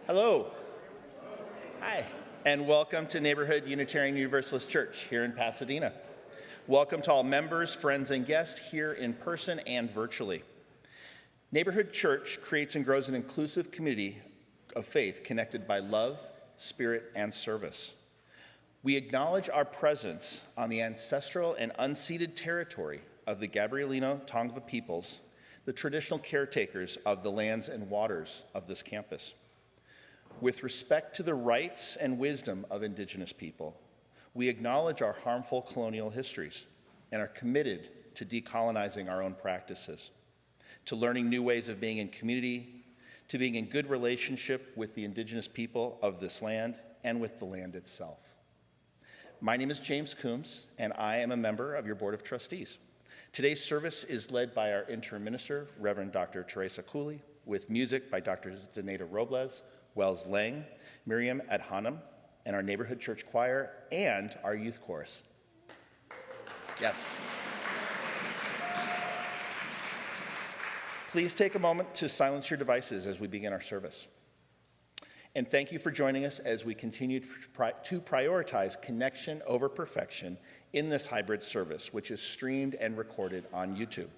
Hello. Hi. And welcome to Neighborhood Unitarian Universalist Church here in Pasadena. Welcome to all members, friends, and guests here in person and virtually. Neighborhood Church creates and grows an inclusive community of faith connected by love, spirit, and service. We acknowledge our presence on the ancestral and unceded territory of the Gabrielino Tongva peoples, the traditional caretakers of the lands and waters of this campus. With respect to the rights and wisdom of Indigenous people, we acknowledge our harmful colonial histories and are committed to decolonizing our own practices, to learning new ways of being in community, to being in good relationship with the Indigenous people of this land and with the land itself. My name is James Coombs, and I am a member of your Board of Trustees. Today's service is led by our interim minister, Reverend Dr. Teresa Cooley, with music by Dr. Zenaida Robles, Wells Lang, Miriam Adhanom, and our neighborhood church choir, and our youth chorus. Yes. Please take a moment to silence your devices as we begin our service. And thank you for joining us as we continue to prioritize connection over perfection in this hybrid service, which is streamed and recorded on YouTube.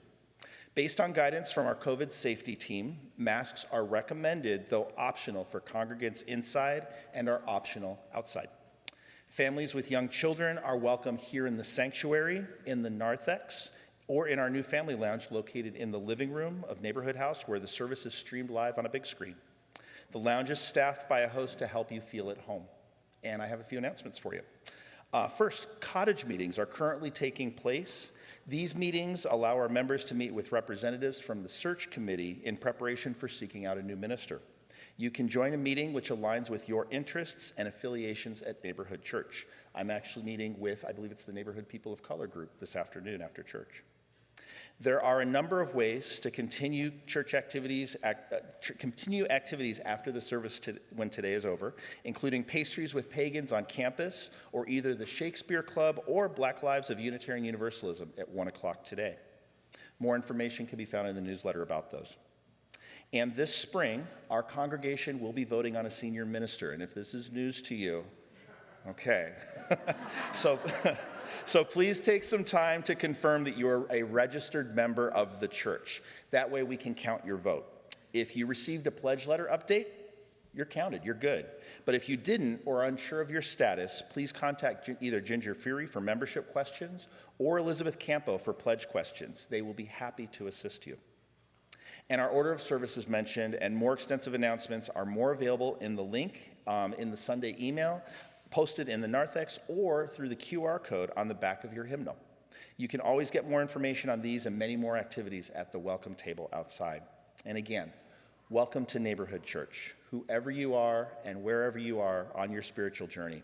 Based on guidance from our COVID safety team, masks are recommended, though optional, for congregants inside and are optional outside. Families with young children are welcome here in the sanctuary, in the narthex, or in our new family lounge located in the living room of Neighborhood House, where the service is streamed live on a big screen. The lounge is staffed by a host to help you feel at home. And I have a few announcements for you. First, cottage meetings are currently taking place. These meetings allow our members to meet with representatives from the search committee in preparation for seeking out a new minister. You can join a meeting which aligns with your interests and affiliations at Neighborhood Church. I'm actually meeting with, I believe it's the Neighborhood People of Color group this afternoon after church. There are a number of ways to continue church activities, after the service when today is over, including pastries with pagans on campus, or either the Shakespeare Club or Black Lives of Unitarian Universalism at 1 o'clock today. More information can be found in the newsletter about those. And this spring, our congregation will be voting on a senior minister, and if this is news to you, okay. So please take some time to confirm that you are a registered member of the church. That way we can count your vote. If you received a pledge letter update, you're counted, you're good. But if you didn't or are unsure of your status, please contact either Ginger Fury for membership questions or Elizabeth Campo for pledge questions. They will be happy to assist you. And our order of services mentioned and more extensive announcements are more available in the link in the Sunday email, posted in the narthex, or through the QR code on the back of your hymnal. You can always get more information on these and many more activities at the welcome table outside. And again, welcome to Neighborhood Church, whoever you are and wherever you are on your spiritual journey.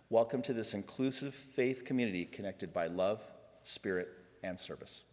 Welcome to this inclusive faith community connected by love, spirit, and service.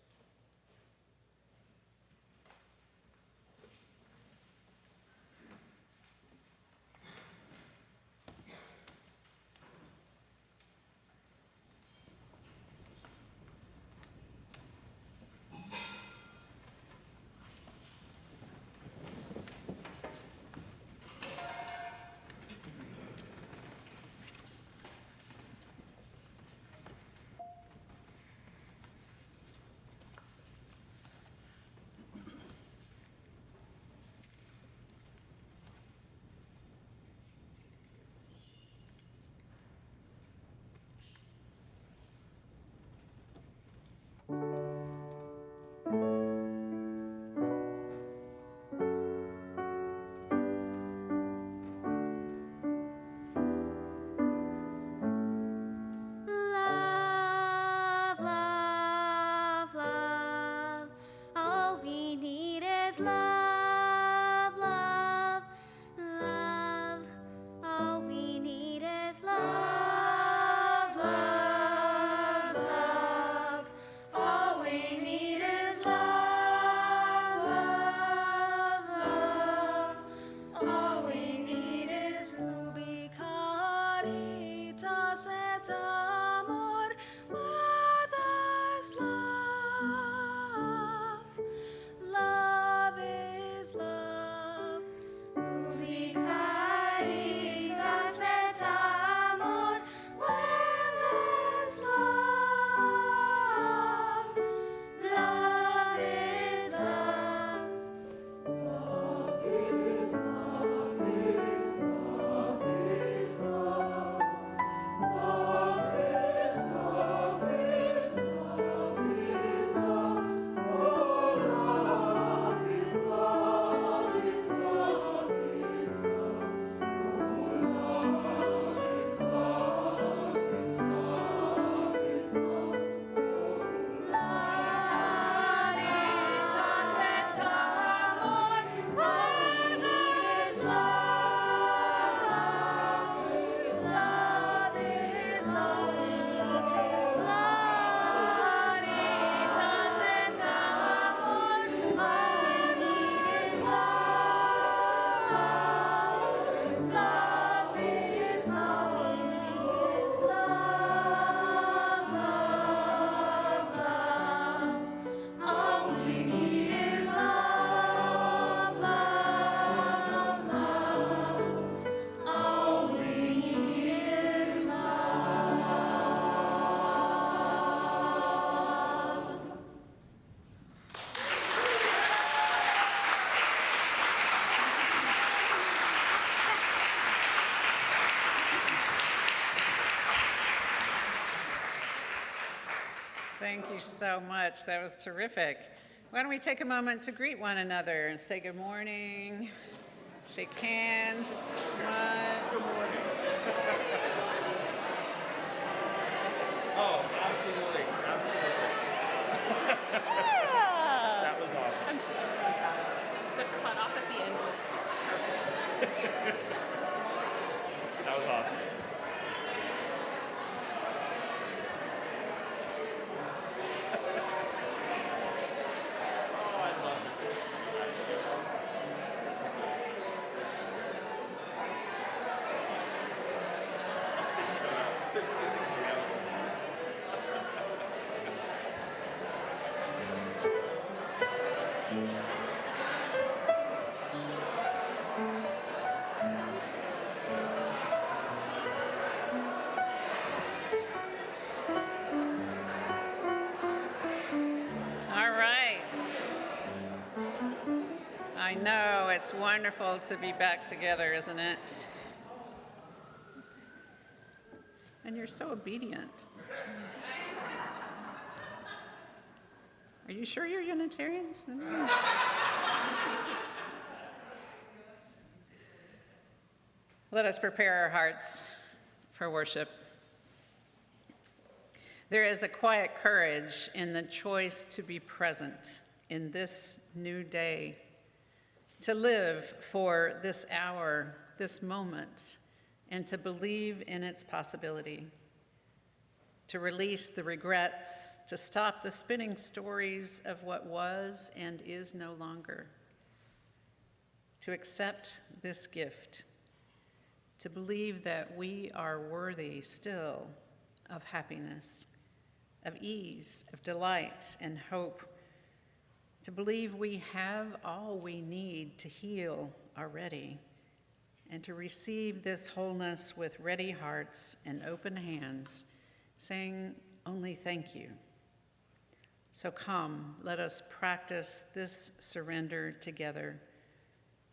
Thank you so much. That was terrific. Why don't we take a moment to greet one another and say good morning, shake hands. Good morning. Oh, absolutely, absolutely. That was awesome. I'm sure the cutoff at the end was perfect. That was awesome. Oh, I love it. This is good. I know, it's wonderful to be back together, isn't it? And you're so obedient. That's nice. Are you sure you're Unitarians? Let us prepare our hearts for worship. There is a quiet courage in the choice to be present in this new day, to live for this hour, this moment, and to believe in its possibility, to release the regrets, to stop the spinning stories of what was and is no longer, to accept this gift, to believe that we are worthy still of happiness, of ease, of delight and hope, to believe we have all we need to heal already, and to receive this wholeness with ready hearts and open hands, saying only thank you. So come, let us practice this surrender together,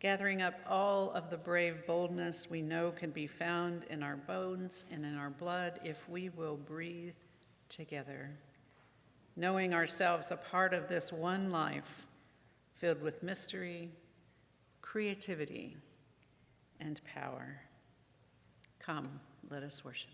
gathering up all of the brave boldness we know can be found in our bones and in our blood if we will breathe together, knowing ourselves a part of this one life filled with mystery, creativity, and power. Come, let us worship.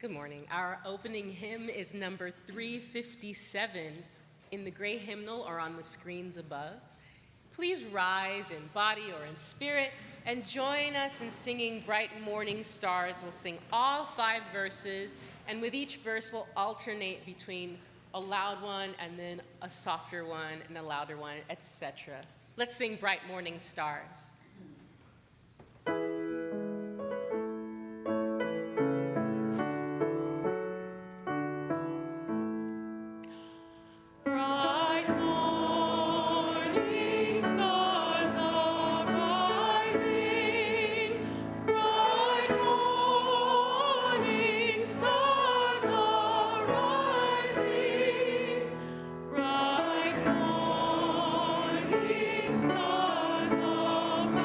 Good morning. Our opening hymn is number 357 in the gray hymnal or on the screens above. Please rise in body or in spirit and join us in singing Bright Morning Stars. We'll sing all 5 verses, and with each verse we'll alternate between a loud one and then a softer one and a louder one, etc. Let's sing Bright Morning Stars. Stars are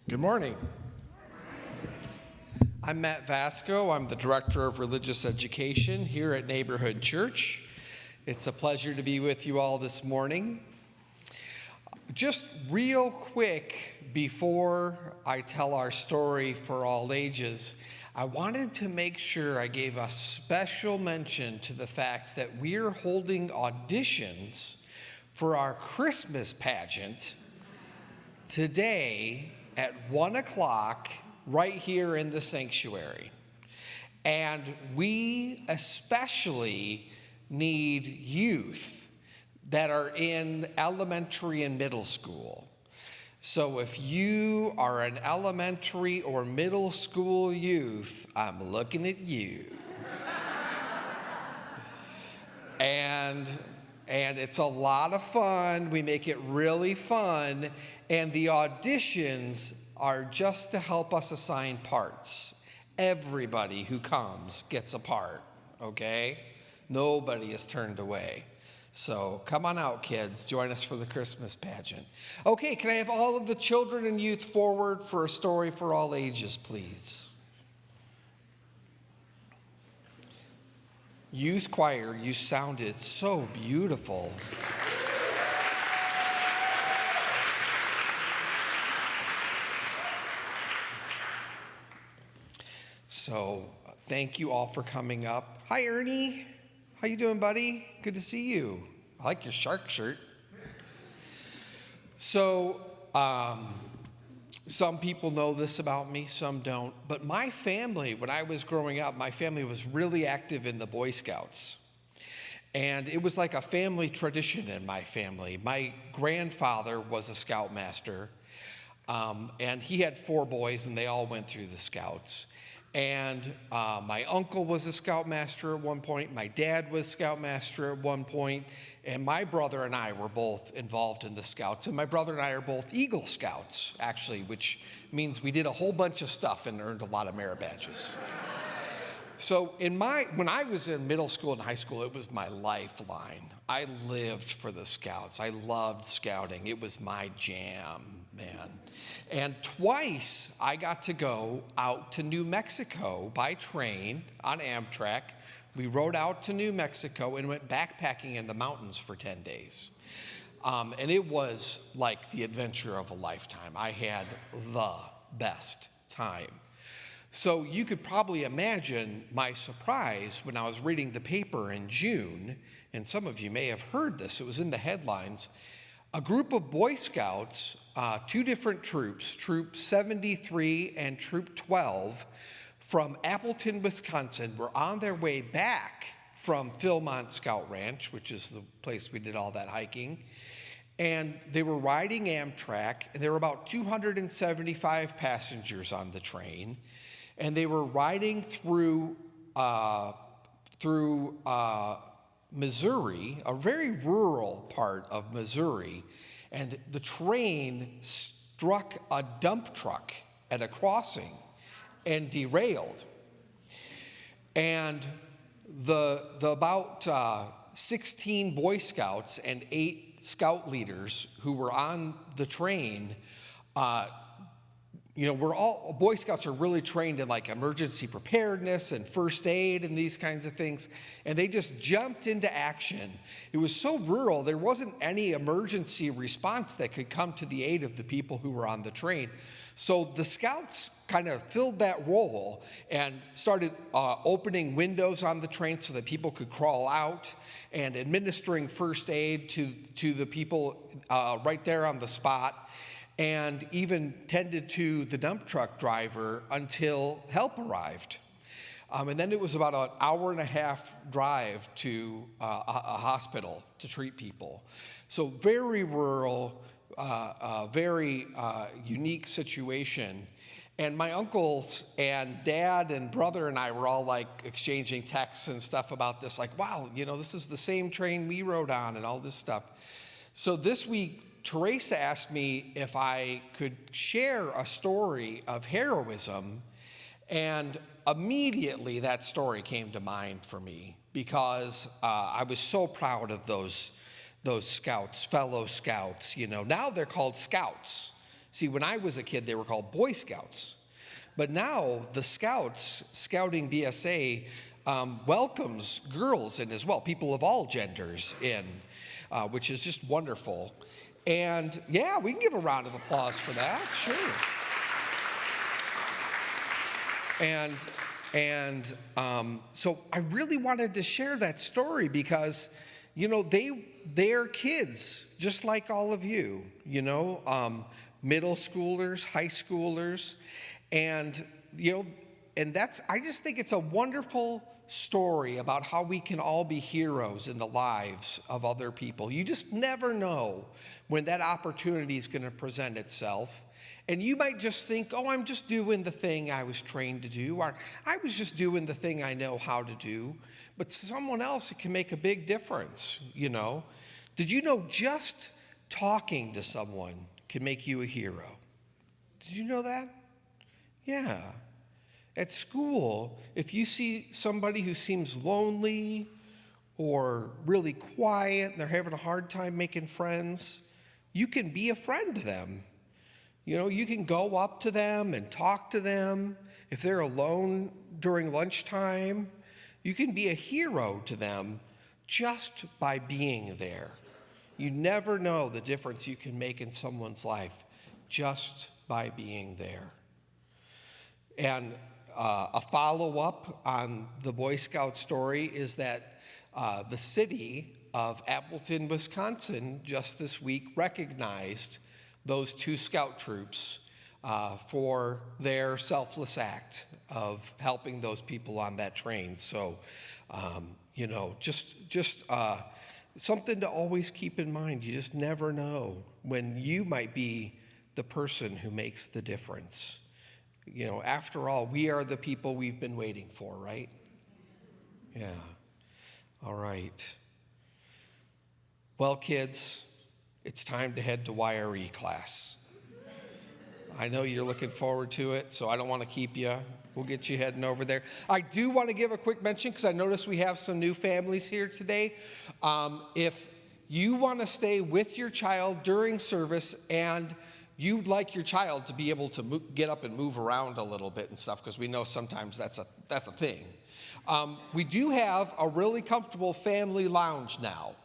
Good morning. I'm Matt Vasco. I'm the Director of Religious Education here at Neighborhood Church. It's a pleasure to be with you all this morning. Just real quick, before I tell our story for all ages, I wanted to make sure I gave a special mention to the fact that we're holding auditions for our Christmas pageant today at 1 o'clock right here in the sanctuary. And we especially need youth that are in elementary and middle school. So if you are an elementary or middle school youth, I'm looking at you. And it's a lot of fun. We make it really fun. And the auditions are just to help us assign parts. Everybody who comes gets a part, okay? Nobody is turned away. So come on out, kids. Join us for the Christmas pageant. Okay, can I have all of the children and youth forward for a story for all ages, please? Youth choir, you sounded so beautiful. So thank you all for coming up. Hi, Ernie. How you doing, buddy? Good to see you. I like your shark shirt. So some people know this about me, some don't. But my family, when I was growing up, my family was really active in the Boy Scouts. And it was like a family tradition in my family. My grandfather was a scoutmaster, and he had 4 boys, and they all went through the Scouts. And my uncle was a scoutmaster at one point. My dad was scoutmaster at one point. And my brother and I were both involved in the Scouts. And my brother and I are both Eagle Scouts, actually, which means we did a whole bunch of stuff and earned a lot of merit badges. So when I was in middle school and high school, it was my lifeline. I lived for the Scouts. I loved scouting. It was my jam, man. And twice I got to go out to New Mexico by train on Amtrak. We rode out to New Mexico and went backpacking in the mountains for 10 days. And it was like the adventure of a lifetime. I had the best time. So you could probably imagine my surprise when I was reading the paper in June, and some of you may have heard this, it was in the headlines. A group of Boy Scouts, 2 different troops, Troop 73 and Troop 12, from Appleton, Wisconsin, were on their way back from Philmont Scout Ranch, which is the place we did all that hiking. And they were riding Amtrak, and there were about 275 passengers on the train. And they were riding through Missouri, a very rural part of Missouri, and the train struck a dump truck at a crossing and derailed. And the about 16 Boy Scouts and 8 Scout leaders who were on the train, Boy Scouts are really trained in like emergency preparedness and first aid and these kinds of things. And they just jumped into action. It was so rural, there wasn't any emergency response that could come to the aid of the people who were on the train. So the Scouts kind of filled that role and started opening windows on the train so that people could crawl out and administering first aid to the people right there on the spot, and even tended to the dump truck driver until help arrived. And then it was about an hour and a half drive to a hospital to treat people. So very rural, very unique situation. And my uncles and dad and brother and I were all like exchanging texts and stuff about this, like, wow, this is the same train we rode on and all this stuff. So this week, Teresa asked me if I could share a story of heroism, and immediately that story came to mind for me because I was so proud of those scouts, fellow scouts. Now they're called scouts. See, when I was a kid, they were called Boy Scouts. But now the Scouts, Scouting BSA, welcomes girls in as well, people of all genders in, which is just wonderful. And yeah, we can give a round of applause for that, sure. And so I really wanted to share that story because, you know, they're kids, just like all of you, you know, middle schoolers, high schoolers, and, you know, and I just think it's a wonderful story about how we can all be heroes in the lives of other people. You just never know when that opportunity is going to present itself. And you might just think, oh, I'm just doing the thing I was trained to do, or I was just doing the thing I know how to do. But someone else, it can make a big difference, you know. Did you know just talking to someone can make you a hero? Did you know that? Yeah. At school, if you see somebody who seems lonely or really quiet and they're having a hard time making friends, you can be a friend to them. You know, you can go up to them and talk to them. If they're alone during lunchtime, you can be a hero to them just by being there. You never know the difference you can make in someone's life just by being there. And a follow-up on the Boy Scout story is that the city of Appleton, Wisconsin, just this week recognized those 2 scout troops for their selfless act of helping those people on that train. So, you know, just something to always keep in mind. You just never know when you might be the person who makes the difference. You know, after all, we are the people we've been waiting for, right? Yeah. All right. Well, kids, it's time to head to YRE class. I know you're looking forward to it, so I don't want to keep you. We'll get you heading over there. I do want to give a quick mention because I noticed we have some new families here today. If you want to stay with your child during service and you'd like your child to be able to get up and move around a little bit and stuff, because we know sometimes that's a thing. We do have a really comfortable family lounge now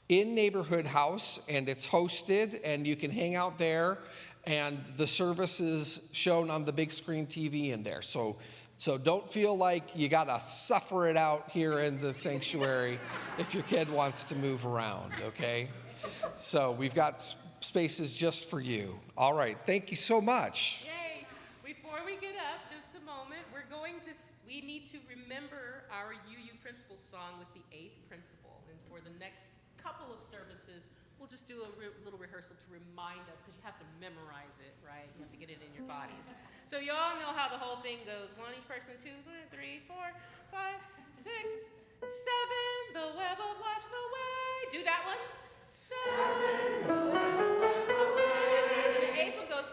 in Neighborhood House, and it's hosted, and you can hang out there, and the service is shown on the big screen TV in there. So don't feel like you gotta suffer it out here in the sanctuary if your kid wants to move around, okay? So we've got spaces just for you. All right, thank you so much. Yay! Before we get up, just a moment, we need to remember our UU principle song with the 8th principle. And for the next couple of services, we'll just do a little rehearsal to remind us, because you have to memorize it, right? You have to get it in your bodies. So you all know how the whole thing goes. 1 each person, 2, 3, 4, 5, 6, 7. The web of life's the way. Do that one. 7. The web of life's the way. The 8th one goes.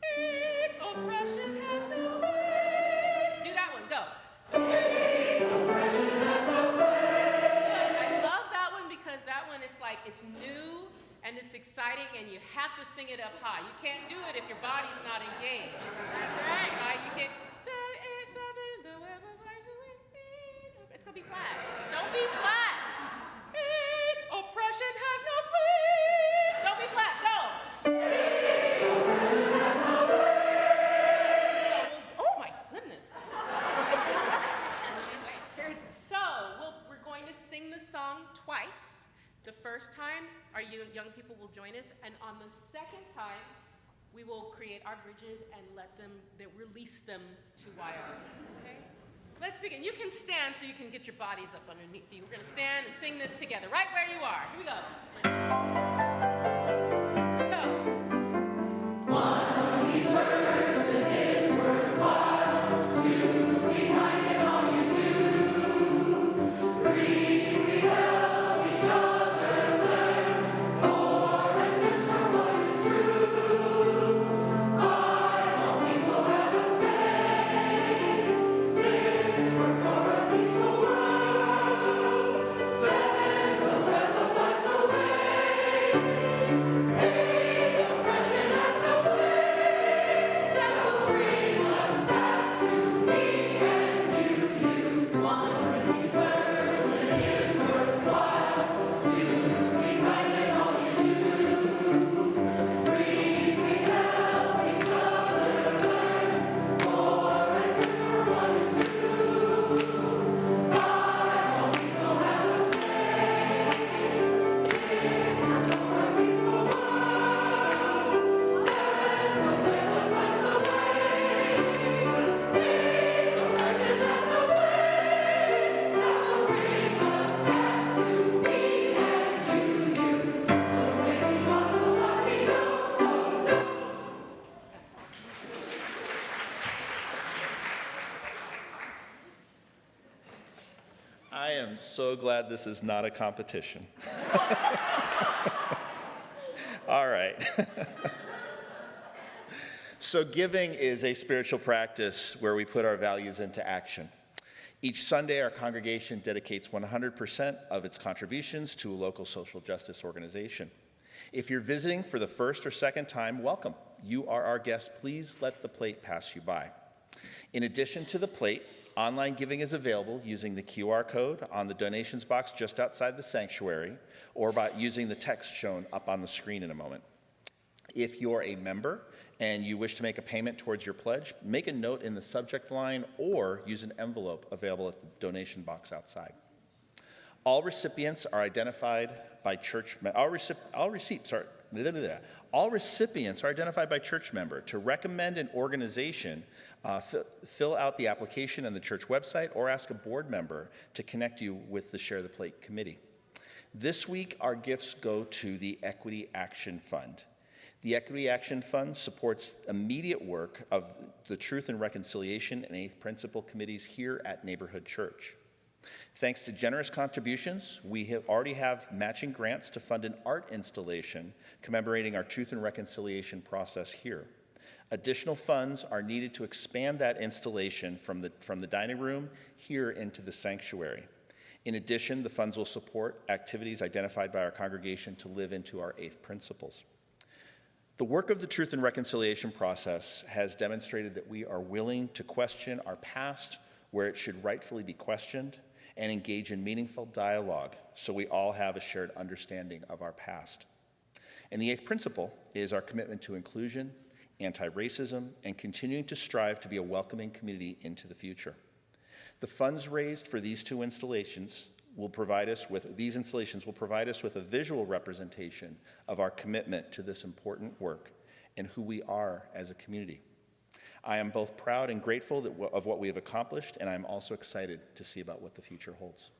8. Oppression has no place. Do that one. Go. 8. Oppression has no place. I love that one because that one is like it's new and it's exciting and you have to sing it up high. You can't do it if your body's not engaged. That's right. Right? You can't. 7, 8, 7. The web of life's the way. It's gonna be flat. Don't be flat. 8. Oppression has no place. Don't be flat. Go. 8. Oppression has no place. Oh my goodness. So we're going to sing the song twice. The first time, our young people will join us, and on the second time, we will create our bridges and release them to YR. Okay? Let's begin. You can stand so you can get your bodies up underneath you. We're going to stand and sing this together, right where you are. Here we go. Go. One of these words is worthwhile. 2, be kind in all you do. 3, we help each other learn. 4, and search for what is true. 5, all people have a say. 6, work for a peaceful world. 7, the web of life's away. 8, I am so glad this is not a competition. All right. So giving is a spiritual practice where we put our values into action. Each Sunday, our congregation dedicates 100% of its contributions to a local social justice organization. If you're visiting for the first or second time, welcome. You are our guest. Please let the plate pass you by. In addition to the plate, online giving is available using the QR code on the donations box just outside the sanctuary or by using the text shown up on the screen in a moment. If you're a member and you wish to make a payment towards your pledge, make a note in the subject line or use an envelope available at the donation box outside. All recipients are identified by church all recipients are identified by church member. To recommend an organization, fill out the application on the church website or ask a board member to connect you with the Share the Plate committee. This week, our gifts go to the Equity Action Fund. The Equity Action Fund supports immediate work of the Truth and Reconciliation and Eighth Principle committees here at Neighborhood Church. Thanks to generous contributions, we already have matching grants to fund an art installation commemorating our Truth and Reconciliation process here. Additional funds are needed to expand that installation from the dining room here into the sanctuary. In addition, the funds will support activities identified by our congregation to live into our eighth principles. The work of the Truth and Reconciliation process has demonstrated that we are willing to question our past where it should rightfully be questioned and engage in meaningful dialogue so we all have a shared understanding of our past. And the eighth principle is our commitment to inclusion, anti-racism, and continuing to strive to be a welcoming community into the future. The funds raised for these installations will provide us with a visual representation of our commitment to this important work and who we are as a community. I am both proud and grateful of what we have accomplished, and I'm also excited to see about what the future holds.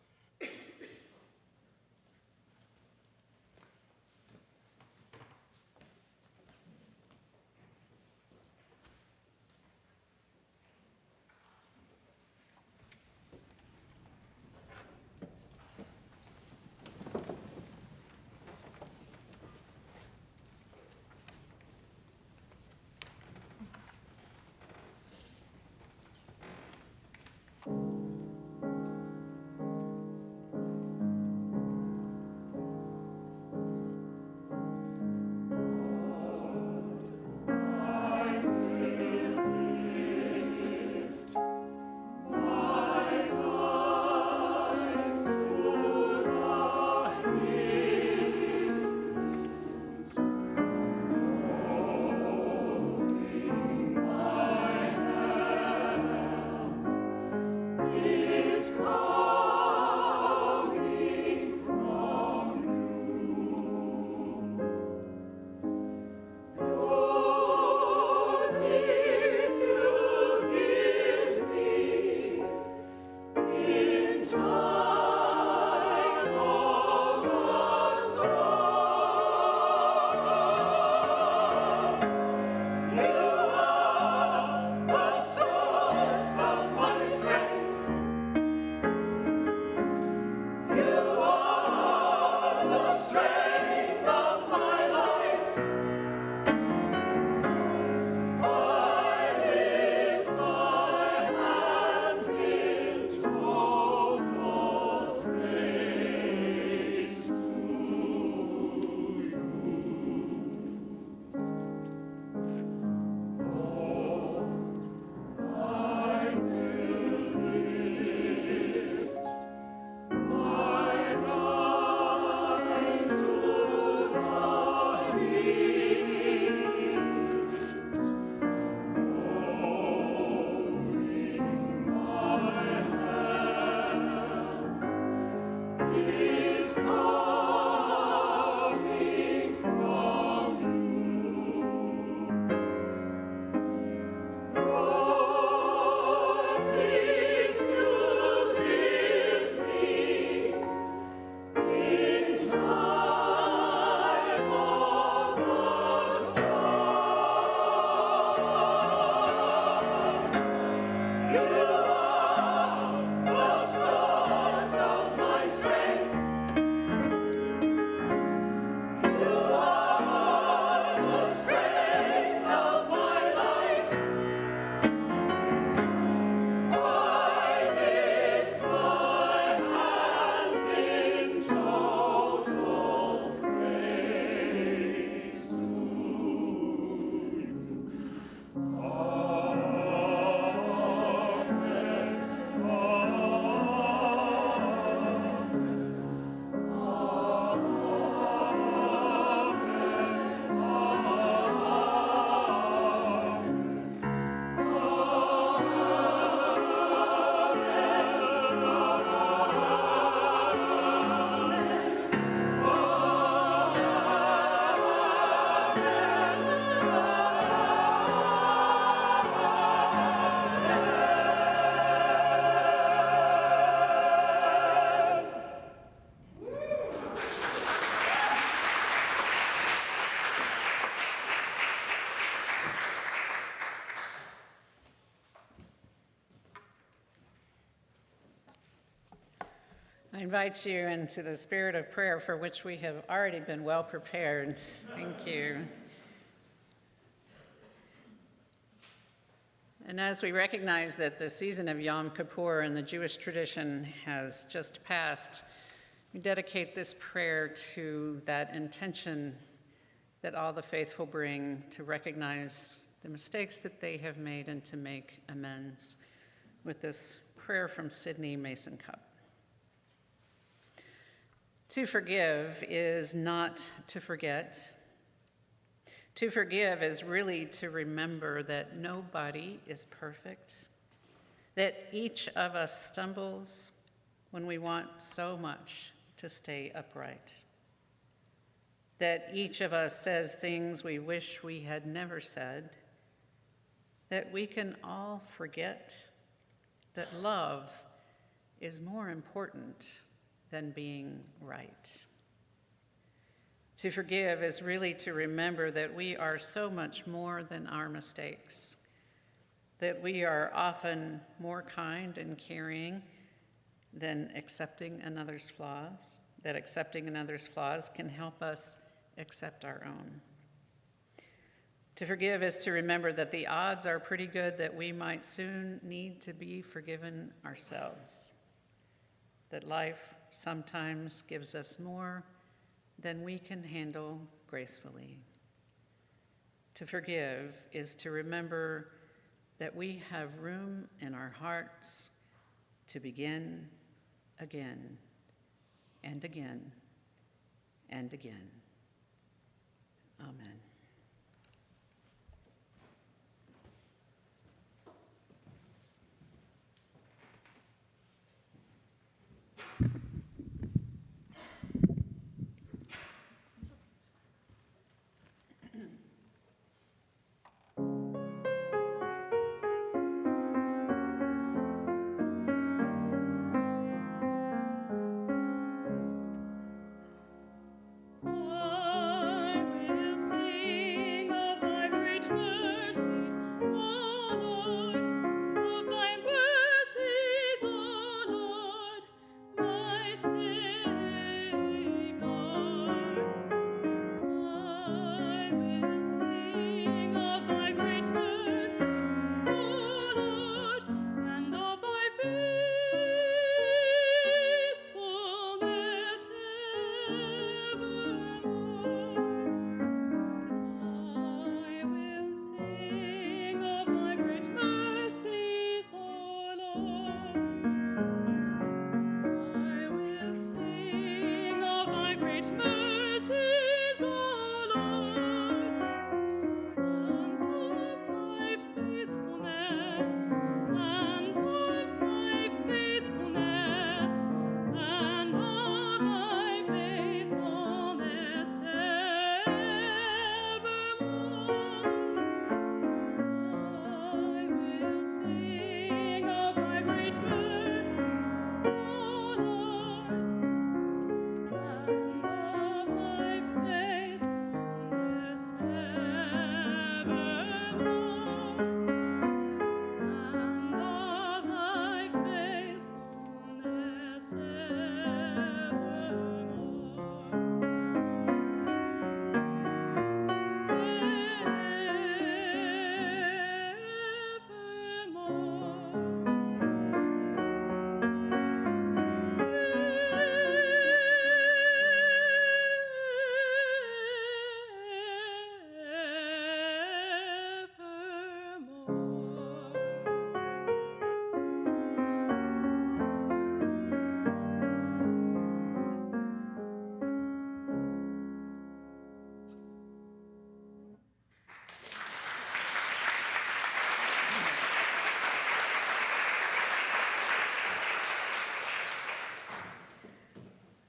I invite you into the spirit of prayer for which we have already been well prepared. Thank you. And as we recognize that the season of Yom Kippur in the Jewish tradition has just passed, we dedicate this prayer to that intention that all the faithful bring to recognize the mistakes that they have made and to make amends with this prayer from Sydney Mason Cup. To forgive is not to forget. To forgive is really to remember that nobody is perfect, that each of us stumbles when we want so much to stay upright, that each of us says things we wish we had never said, that we can all forget that love is more important than being right. To forgive is really to remember that we are so much more than our mistakes, that we are often more kind and caring than accepting another's flaws, that accepting another's flaws can help us accept our own. To forgive is to remember that the odds are pretty good that we might soon need to be forgiven ourselves, that life sometimes gives us more than we can handle gracefully. To forgive is to remember that we have room in our hearts to begin again and again and again. Amen.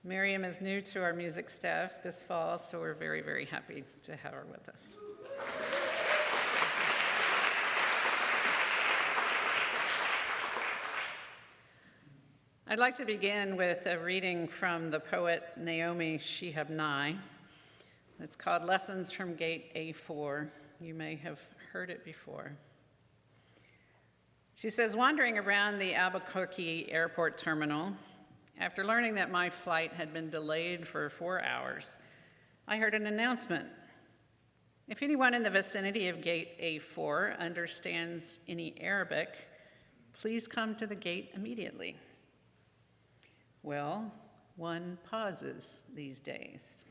Miriam is new to our music staff this fall, so we're very, very happy to have her with us. I'd like to begin with a reading from the poet Naomi Shihab Nye. It's called Lessons from Gate A4. You may have heard it before. She says, wandering around the Albuquerque airport terminal, After learning that my flight had been delayed for 4 hours, I heard an announcement. If anyone in the vicinity of gate A4 understands any Arabic, please come to the gate immediately. Well, one pauses these days.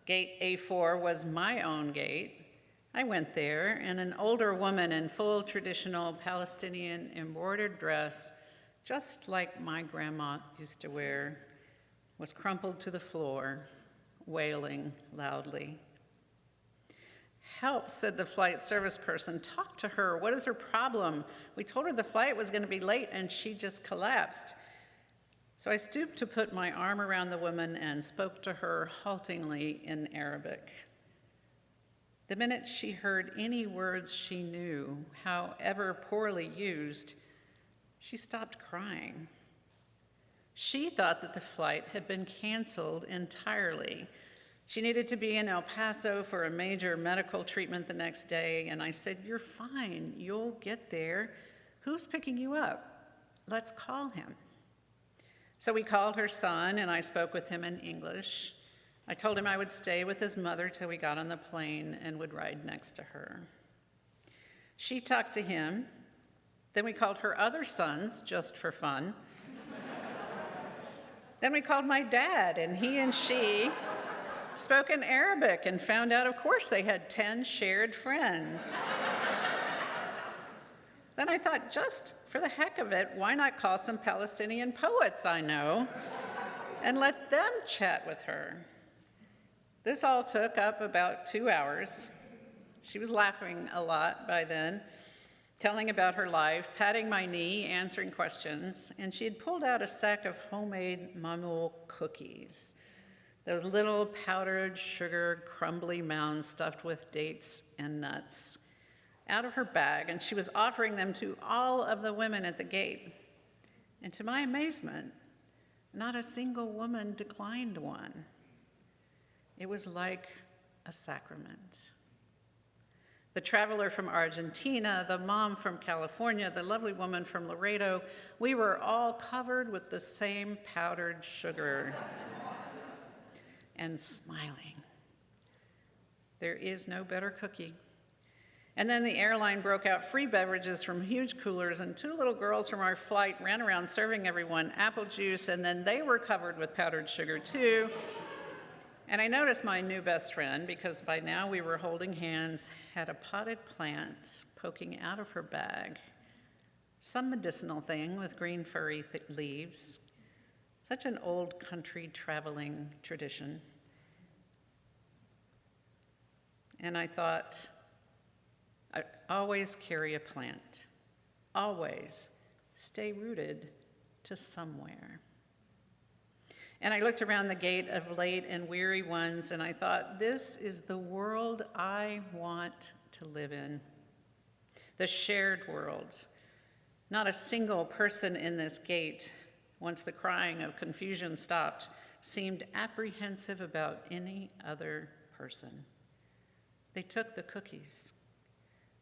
Gate A4 was my own gate. I went there, and an older woman in full traditional Palestinian embroidered dress, just like my grandma used to wear, was crumpled to the floor, wailing loudly. "Help," said the flight service person. "Talk to her. What is her problem? We told her the flight was going to be late, and she just collapsed." So I stooped to put my arm around the woman and spoke to her haltingly in Arabic. The minute she heard any words she knew, however poorly used, she stopped crying. She thought that the flight had been canceled entirely. She needed to be in El Paso for a major medical treatment the next day, and I said, "You're fine, you'll get there. Who's picking you up? Let's call him." So we called her son, and I spoke with him in English. I told him I would stay with his mother till we got on the plane and would ride next to her. She talked to him. Then we called her other sons, just for fun. Then we called my dad, and he and she spoke in Arabic and found out, of course, they had 10 shared friends. Then I thought, just for the heck of it, why not call some Palestinian poets I know and let them chat with her? This all took up about 2 hours. She was laughing a lot by then, telling about her life, patting my knee, answering questions, and she had pulled out a sack of homemade mamul cookies, those little powdered sugar crumbly mounds stuffed with dates and nuts, out of her bag, and she was offering them to all of the women at the gate. And to my amazement, not a single woman declined one. It was like a sacrament. The traveler from Argentina, the mom from California, the lovely woman from Laredo, we were all covered with the same powdered sugar and smiling. There is no better cookie. And then the airline broke out free beverages from huge coolers, and 2 little girls from our flight ran around serving everyone apple juice, and then they were covered with powdered sugar too. And I noticed my new best friend, because by now we were holding hands, had a potted plant poking out of her bag. Some medicinal thing with green furry leaves. Such an old country traveling tradition. And I thought, I always carry a plant. Always stay rooted to somewhere. And I looked around the gate of late and weary ones, and I thought, this is the world I want to live in. The shared world. Not a single person in this gate, once the crying of confusion stopped, seemed apprehensive about any other person. They took the cookies.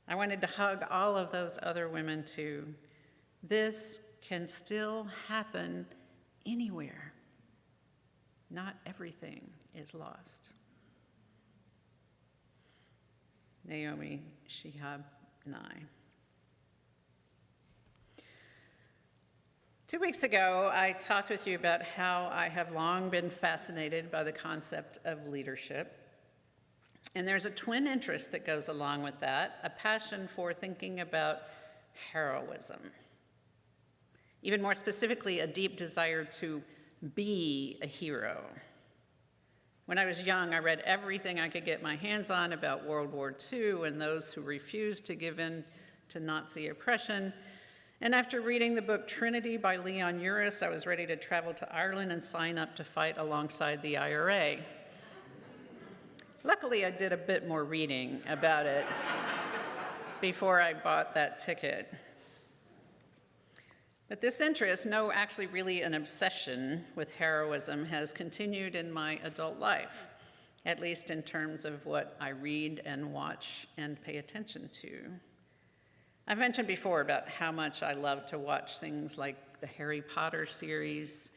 I wanted to hug all of those other women too. This can still happen anywhere. Not everything is lost. Naomi Shihab Nye. 2 weeks ago, I talked with you about how I have long been fascinated by the concept of leadership. And there's a twin interest that goes along with that, a passion for thinking about heroism. Even more specifically, a deep desire to be a hero. When I was young, I read everything I could get my hands on about World War II and those who refused to give in to Nazi oppression. And after reading the book Trinity by Leon Uris, I was ready to travel to Ireland and sign up to fight alongside the IRA. Luckily, I did a bit more reading about it before I bought that ticket. But this interest, no, actually really an obsession with heroism, has continued in my adult life, at least in terms of what I read and watch and pay attention to. I've mentioned before about how much I love to watch things like the Harry Potter series,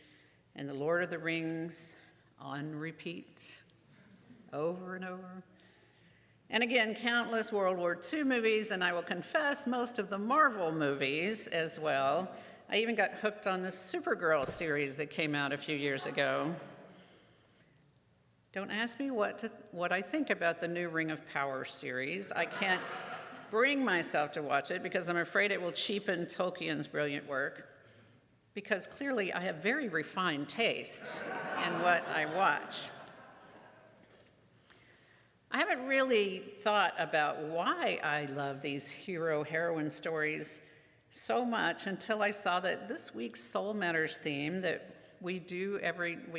and The Lord of the Rings on repeat, over and over. And again, countless World War II movies, and I will confess, most of the Marvel movies as well. I even got hooked on the Supergirl series that came out a few years ago. Don't ask me what I think about the new Ring of Power series. I can't bring myself to watch it because I'm afraid it will cheapen Tolkien's brilliant work, because clearly I have very refined taste in what I watch. I haven't really thought about why I love these hero-heroine stories so much until I saw that this week's Soul Matters theme that we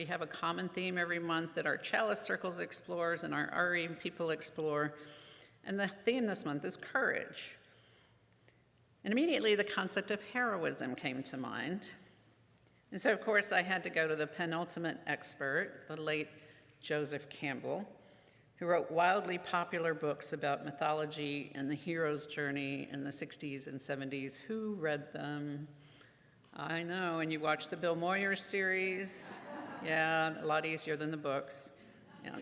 have a common theme every month that our Chalice Circles explores and our RE people explore. And the theme this month is courage. And immediately the concept of heroism came to mind. And so, of course, I had to go to the penultimate expert, the late Joseph Campbell, who wrote wildly popular books about mythology and the hero's journey in the 60s and 70s. Who read them? I know, and you watched the Bill Moyer series. Yeah, a lot easier than the books. Yeah.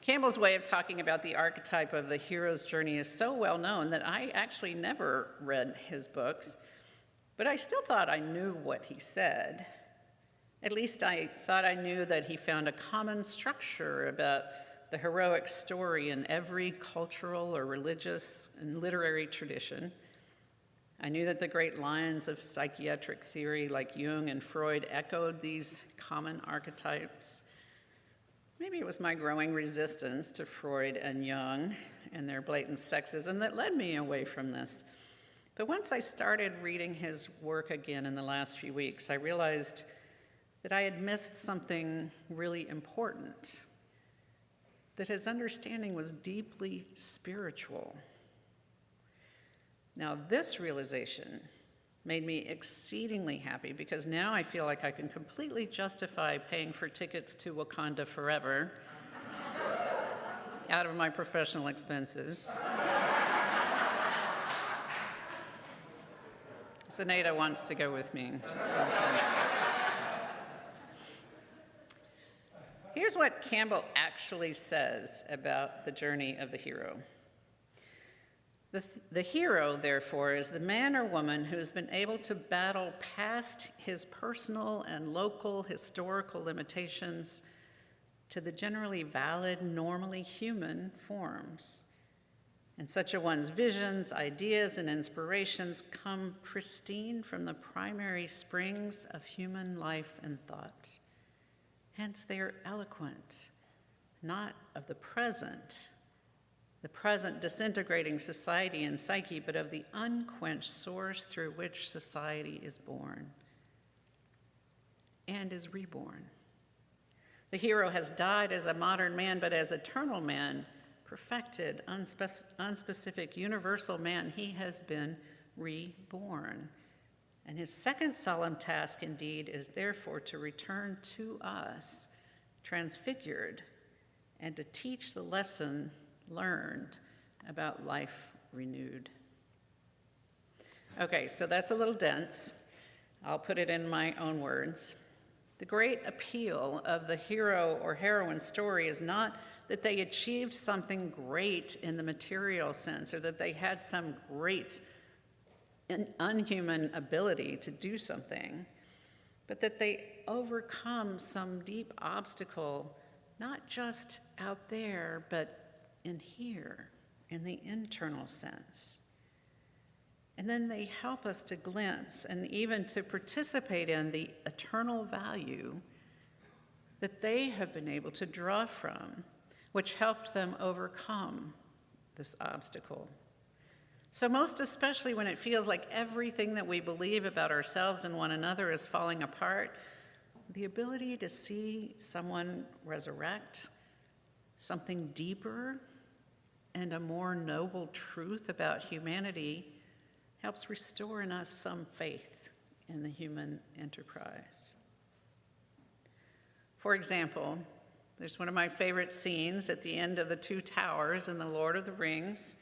Campbell's way of talking about the archetype of the hero's journey is so well known that I actually never read his books, but I still thought I knew what he said. At least I thought I knew that he found a common structure about the heroic story in every cultural or religious and literary tradition. I knew that the great lions of psychiatric theory like Jung and Freud echoed these common archetypes. Maybe it was my growing resistance to Freud and Jung and their blatant sexism that led me away from this. But once I started reading his work again in the last few weeks, I realized that I had missed something really important, that his understanding was deeply spiritual. Now, this realization made me exceedingly happy because now I feel like I can completely justify paying for tickets to Wakanda Forever out of my professional expenses. Zenaida wants to go with me. She's well said. Here's what Campbell actually says about the journey of the hero. The hero, therefore, is the man or woman who has been able to battle past his personal and local historical limitations to the generally valid, normally human forms. And such a one's visions, ideas, and inspirations come pristine from the primary springs of human life and thought. Hence, they are eloquent, not of the present disintegrating society and psyche, but of the unquenched source through which society is born and is reborn. The hero has died as a modern man, but as eternal man, perfected, unspecific, universal man, he has been reborn. And his second solemn task, indeed, is therefore to return to us, transfigured, and to teach the lesson learned about life renewed. Okay, so that's a little dense. I'll put it in my own words. The great appeal of the hero or heroine story is not that they achieved something great in the material sense or that they had some great unhuman ability to do something, but that they overcome some deep obstacle, not just out there, but in here, in the internal sense. And then they help us to glimpse and even to participate in the eternal value that they have been able to draw from, which helped them overcome this obstacle. So most especially when it feels like everything that we believe about ourselves and one another is falling apart, the ability to see someone resurrect something deeper and a more noble truth about humanity helps restore in us some faith in the human enterprise. For example, there's one of my favorite scenes at the end of the Two Towers in The Lord of the Rings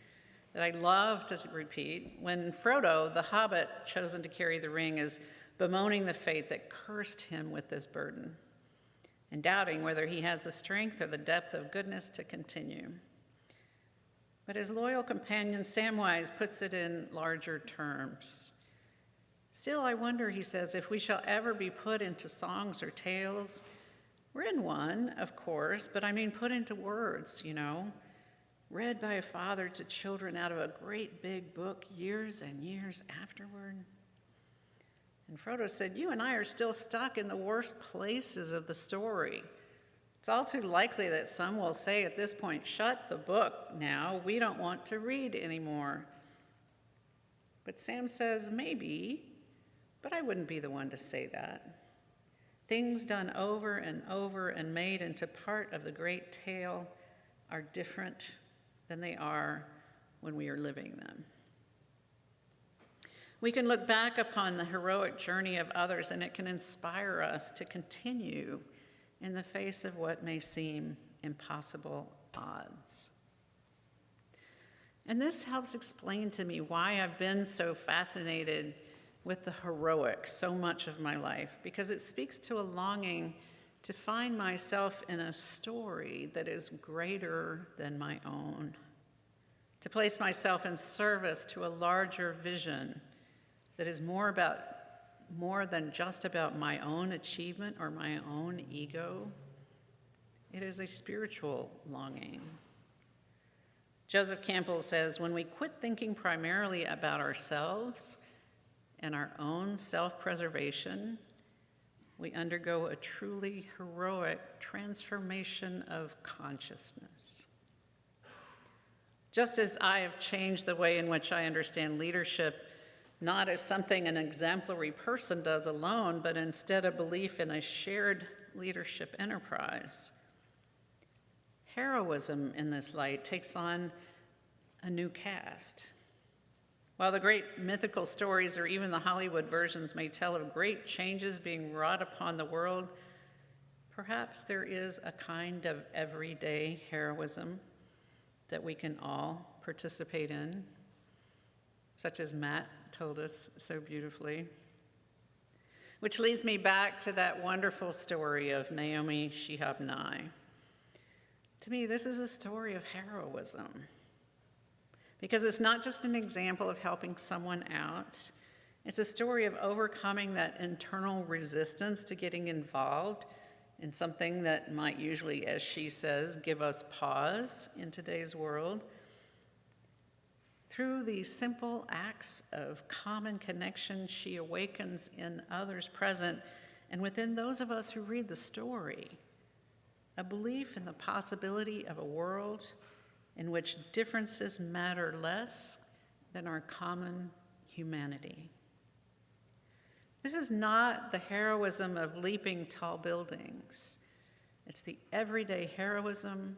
that I love to repeat, when Frodo, the hobbit chosen to carry the ring, is bemoaning the fate that cursed him with this burden, and doubting whether he has the strength or the depth of goodness to continue. But his loyal companion Samwise puts it in larger terms. Still, I wonder, he says, if we shall ever be put into songs or tales. We're in one, of course, but I mean put into words, read by a father to children out of a great big book years and years afterward. And Frodo said, you and I are still stuck in the worst places of the story. It's all too likely that some will say at this point, shut the book now, we don't want to read anymore. But Sam says, maybe, but I wouldn't be the one to say that. Things done over and over and made into part of the great tale are different than they are when we are living them. We can look back upon the heroic journey of others, and it can inspire us to continue in the face of what may seem impossible odds. And this helps explain to me why I've been so fascinated with the heroic so much of my life, because it speaks to a longing to find myself in a story that is greater than my own, to place myself in service to a larger vision that is more than just about my own achievement or my own ego. It is a spiritual longing. Joseph Campbell says, when we quit thinking primarily about ourselves and our own self-preservation, we undergo a truly heroic transformation of consciousness. Just as I have changed the way in which I understand leadership, not as something an exemplary person does alone, but instead a belief in a shared leadership enterprise. Heroism in this light takes on a new cast. While the great mythical stories or even the Hollywood versions may tell of great changes being wrought upon the world, perhaps there is a kind of everyday heroism that we can all participate in, such as Matt told us so beautifully. Which leads me back to that wonderful story of Naomi Shihab Nye. To me, this is a story of heroism, because it's not just an example of helping someone out. It's a story of overcoming that internal resistance to getting involved in something that might usually, as she says, give us pause in today's world. Through these simple acts of common connection, she awakens in others present and within those of us who read the story, a belief in the possibility of a world in which differences matter less than our common humanity. This is not the heroism of leaping tall buildings. It's the everyday heroism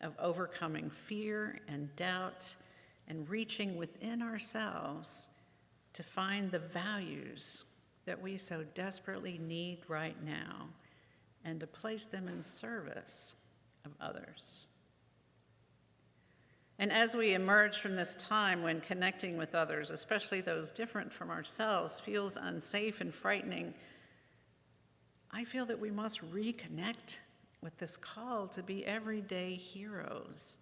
of overcoming fear and doubt and reaching within ourselves to find the values that we so desperately need right now and to place them in service of others. And as we emerge from this time when connecting with others, especially those different from ourselves, feels unsafe and frightening, I feel that we must reconnect with this call to be everyday heroes.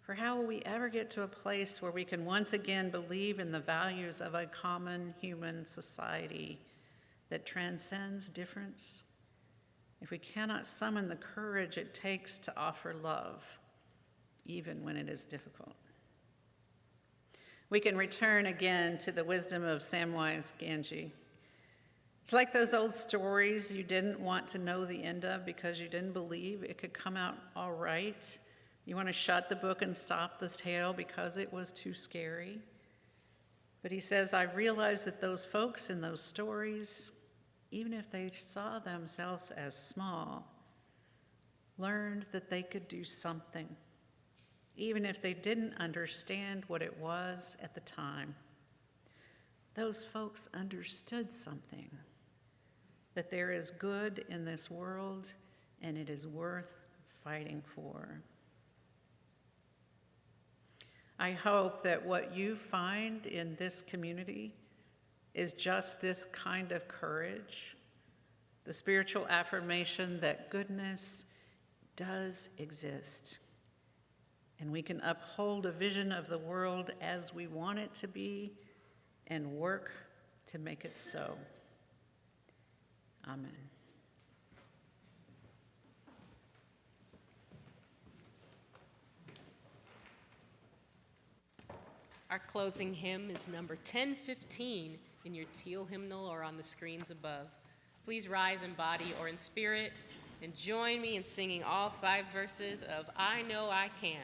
For how will we ever get to a place where we can once again believe in the values of a common human society that transcends difference if we cannot summon the courage it takes to offer love, even when it is difficult? We can return again to the wisdom of Samwise Gamgee. It's like those old stories you didn't want to know the end of because you didn't believe it could come out all right. You want to shut the book and stop the tale because it was too scary. But he says, I've realized that those folks in those stories, even if they saw themselves as small, learned that they could do something, even if they didn't understand what it was at the time. Those folks understood something, that there is good in this world and it is worth fighting for. I hope that what you find in this community is just this kind of courage, the spiritual affirmation that goodness does exist, and we can uphold a vision of the world as we want it to be and work to make it so. Amen. Our closing hymn is number 1015 in your teal hymnal or on the screens above. Please rise in body or in spirit and join me in singing all 5 verses of I Know I Can.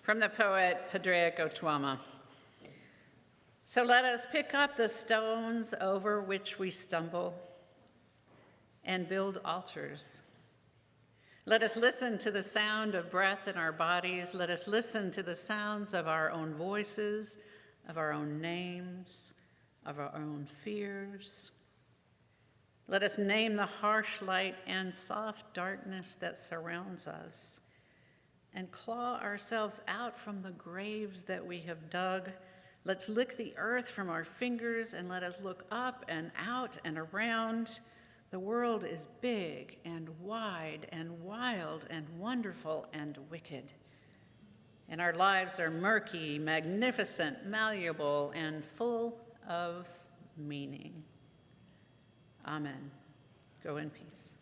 From the poet Padraig Otwama. So let us pick up the stones over which we stumble and build altars. Let us listen to the sound of breath in our bodies. Let us listen to the sounds of our own voices, of our own names, of our own fears. Let us name the harsh light and soft darkness that surrounds us, and claw ourselves out from the graves that we have dug. Let's lick the earth from our fingers and let us look up and out and around. The world is big and wide and wild and wonderful and wicked. And our lives are murky, magnificent, malleable, and full of meaning. Amen. Go in peace.